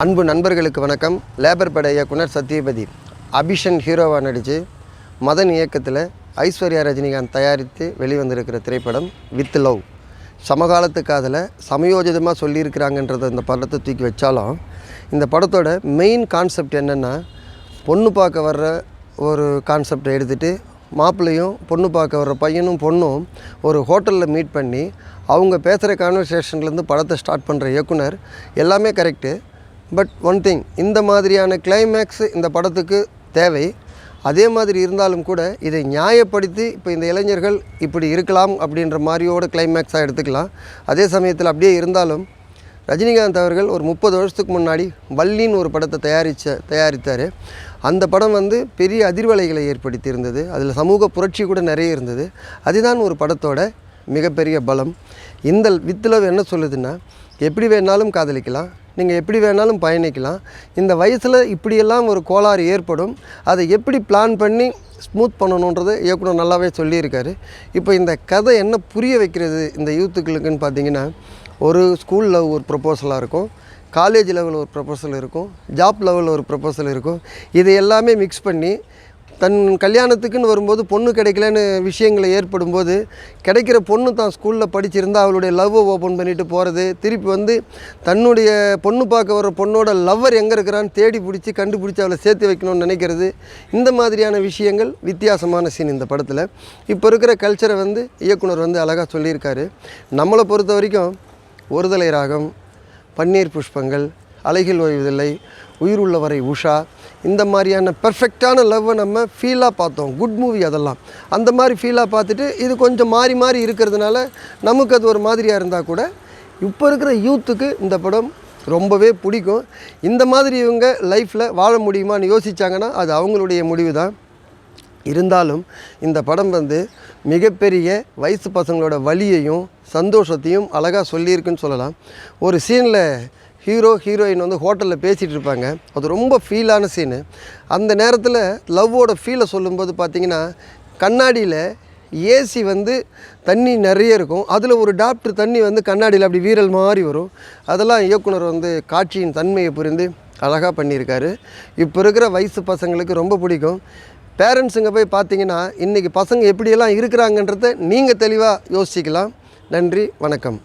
அன்பு நண்பர்களுக்கு வணக்கம். லேபர் பட இயக்குனர் சத்யபதி அபிஷன் ஹீரோவாக நடித்து மதன் இயக்கத்தில் ஐஸ்வர்யா ரஜினிகாந்த் தயாரித்து வெளிவந்திருக்கிற திரைப்படம் வித் லவ். சமகாலத்து காதலை சமயோஜிதமாக சொல்லியிருக்கிறாங்கன்றதை இந்த படத்தை தூக்கி வச்சாலும் இந்த படத்தோட மெயின் கான்செப்ட் என்னென்னா, பொண்ணு பார்க்க வர்ற ஒரு கான்செப்டை எடுத்துகிட்டு மாப்பிள்ளையும் பொண்ணு பார்க்க வர்ற பையனும் பொண்ணும் ஒரு ஹோட்டலில் மீட் பண்ணி அவங்க பேசுகிற கான்வர்சேஷன்லேருந்து படத்தை ஸ்டார்ட் பண்ணுற இயக்குனர் எல்லாமே கரெக்டு. பட் ஒன் திங், இந்த மாதிரியான கிளைமேக்ஸ் இந்த படத்துக்கு தேவை. அதே மாதிரி இருந்தாலும் கூட இதை நியாயப்படுத்தி இப்போ இந்த இளைஞர்கள் இப்படி இருக்கலாம் அப்படின்ற மாதிரியோட கிளைமேக்ஸாக எடுத்துக்கலாம். அதே சமயத்தில் அப்படியே இருந்தாலும் ரஜினிகாந்த் அவர்கள் ஒரு 30 வருஷத்துக்கு முன்னாடி வள்ளின்னு ஒரு படத்தை தயாரித்தார். அந்த படம் பெரிய அதிர்வலைகளை ஏற்படுத்தி இருந்தது. அதில் சமூக புரட்சி கூட நிறைய இருந்தது. அதுதான் ஒரு படத்தோட மிகப்பெரிய பலம். இந்த வித் லவ் என்ன சொல்லுதுன்னா, எப்படி வேணாலும் காதலிக்கலாம், நீங்கள் எப்படி வேணாலும் பயணிக்கலாம். இந்த வயசில் இப்படியெல்லாம் ஒரு கோளாறு ஏற்படும், அதை எப்படி பிளான் பண்ணி ஸ்மூத் பண்ணணுன்றதை இயக்குனர் நல்லாவே சொல்லியிருக்காரு. இப்போ இந்த கதை என்ன புரிய வைக்கிறது இந்த யூத்துக்களுக்குன்னு பார்த்தீங்கன்னா, ஒரு ஸ்கூல் லவ் ஒரு ப்ரொப்போசலாக இருக்கும், காலேஜ் லெவலில் ஒரு ப்ரொப்போசல் இருக்கும், ஜாப் லெவலில் ஒரு ப்ரொப்போசல் இருக்கும். இது எல்லாமே மிக்ஸ் பண்ணி தன் கல்யாணத்துக்குன்னு வரும்போது பொண்ணு கிடைக்கலன்னு விஷயங்களை ஏற்படும்போது கிடைக்கிற பொண்ணு தான் ஸ்கூலில் படிச்சிருந்தால் அவளுடைய லவ்வை ஓப்பன் பண்ணிவிட்டு போகிறது, திருப்பி தன்னுடைய பொண்ணு பார்க்க வர பொண்ணோட லவ்வர் எங்கே இருக்கிறான்னு தேடி பிடிச்சி கண்டுபிடிச்சி அவளை சேர்த்து வைக்கணும்னு நினைக்கிறது. இந்த மாதிரியான விஷயங்கள் வித்தியாசமான சீன் இந்த படத்தில். இப்போ இருக்கிற கல்ச்சரை இயக்குனர் அழகாக சொல்லியிருக்காரு. நம்மளை பொறுத்த வரைக்கும் ஒருதலை ராகம், பன்னீர் புஷ்பங்கள், அலைகள் ஓய்வதில்லை, உயிர் உள்ளவரை உஷா, இந்த மாதிரியான பெர்ஃபெக்டான லவ்வை நம்ம ஃபீலாக பார்த்தோம். குட் மூவி அதெல்லாம். அந்த மாதிரி ஃபீலாக பார்த்துட்டு இது கொஞ்சம் மாறி மாறி இருக்கிறதுனால நமக்கு அது ஒரு மாதிரியாக இருந்தால் கூட இப்போ இருக்கிற யூத்துக்கு இந்த படம் ரொம்பவே பிடிக்கும். இந்த மாதிரி இவங்க லைஃப்பில் வாழ முடியுமான்னு யோசித்தாங்கன்னா அது அவங்களுடைய முடிவு தான். இருந்தாலும் இந்த படம் மிகப்பெரிய வயசு பசங்களோட வலியையும் சந்தோஷத்தையும் அழகாக சொல்லியிருக்குன்னு சொல்லலாம். ஒரு சீனில் ஹீரோயின் ஹோட்டலில் பேசிகிட்டு இருப்பாங்க. அது ரொம்ப ஃபீலான சீனு. அந்த நேரத்தில் லவ்வோட ஃபீலை சொல்லும்போது பார்த்திங்கன்னா, கண்ணாடியில் ஏசி தண்ணி நிறைய இருக்கும், அதில் ஒரு டாப்டர் தண்ணி கண்ணாடியில் அப்படி வீரல் மாதிரி வரும். அதெல்லாம் இயக்குனர் காட்சியின் தன்மையை புரிந்து அழகாக பண்ணியிருக்காரு. இப்போ இருக்கிற வயசு பசங்களுக்கு ரொம்ப பிடிக்கும். பேரண்ட்ஸுங்க போய் பார்த்திங்கன்னா இன்றைக்கி பசங்க எப்படியெல்லாம் இருக்கிறாங்கன்றதை நீங்கள் தெளிவாக யோசிக்கலாம். நன்றி, வணக்கம்.